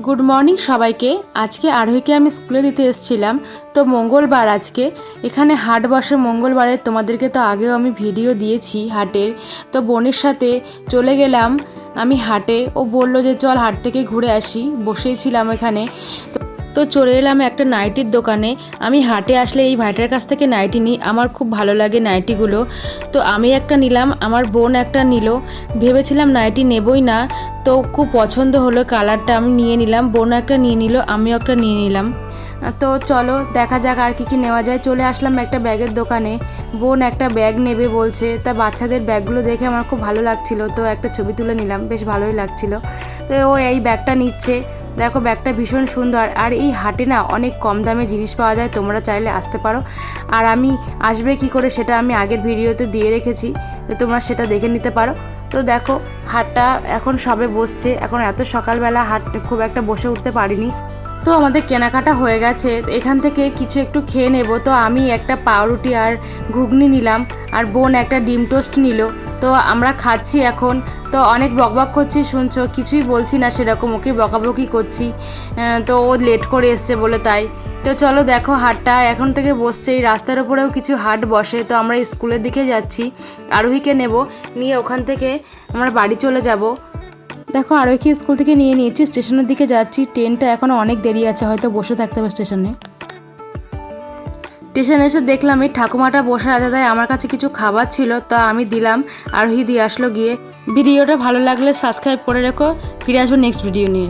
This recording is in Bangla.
গুড মর্নিং সবাইকে। আজকে আরোহীকে আমি স্কুলে দিতে এসেছিলাম। তো মঙ্গলবার আজকে এখানে হাট বসে মঙ্গলবারে, তোমাদেরকে তো আগেও আমি ভিডিও দিয়েছি হাটের। তো বোনের সাথে চলে গেলাম আমি হাটে। ও বলল যে চল হাট থেকে ঘুরে আসি, বসেই ছিলাম এখানে। তো চলে এলাম একটা নাইটির দোকানে। আমি হাটে আসলে এই ভাইটার কাছ থেকে নাইটি নিই, আমার খুব ভালো লাগে নাইটিগুলো। তো আমি একটা নিলাম, আমার বোন একটা নিল। ভেবেছিলাম নাইটি নেবই না, তো খুব পছন্দ হলো কালারটা, আমি নিয়ে নিলাম। বোন একটা নিয়ে নিল, আমিও একটা নিয়ে নিলাম। তো চলো দেখা যাক আর কি নেওয়া যায়। চলে আসলাম একটা ব্যাগের দোকানে। বোন একটা ব্যাগ নেবে বলছে, তা বাচ্চাদের ব্যাগগুলো দেখে আমার খুব ভালো লাগছিল, তো একটা ছবি তুলে নিলাম, বেশ ভালোই লাগছিল। তো ও এই ব্যাগটা নিচ্ছে। দেখো ব্যাগটা ভীষণ সুন্দর, আর এই হাটে না অনেক কম দামে জিনিস পাওয়া যায়, তোমরা চাইলে আসতে পারো। আর আমি আসবে কি করে সেটা আমি আগের ভিডিওতে দিয়ে রেখেছি, তো তোমরা সেটা দেখে নিতে পারো। তো দেখো হাটটা এখন সবে বসছে, এখন এত সকালবেলা হাট খুব একটা বসে উঠতে পারিনি। তো আমাদের কেনাকাটা হয়ে গেছে, এখান থেকে কিছু একটু খেয়ে নেব। তো আমি একটা পাউরুটি আর ঘুগনি নিলাম, আর বোন একটা ডিম টোস্ট নিল। তো আমরা খাচ্ছি এখন। তো অনেক বকবক করছি, শুনছো, কিছুই বলছি না সেরকম, ওকে বকাবকি করছি। তো ও লেট করে এসছে বলে তাই। তো চলো দেখো হাটটা এখন থেকে বসছে, এই রাস্তার উপরেও কিছু হাট বসে। তো আমরা স্কুলের দিকে যাচ্ছি, আরোহীকে নেব, নিয়ে ওখান থেকে আমরা বাড়ি চলে যাব। দেখো আরোহীকে স্কুল থেকে নিয়ে নিয়েছি, স্টেশনের দিকে যাচ্ছি। ট্রেনটা এখনও অনেক দেরি আছে, হয়তো বসে থাকতে হবে স্টেশনে। স্টেশনে এসে দেখলাম এই ঠাকুমাটা বসে আছে, তাই আমার কাছে কিছু খাবার ছিল, তা আমি দিলাম। আরোহী দিয়ে আসলো গিয়ে। ভিডিওটা ভালো লাগলে সাবস্ক্রাইব করে রেখো, ফিরে আসবো নেক্সট ভিডিও নিয়ে।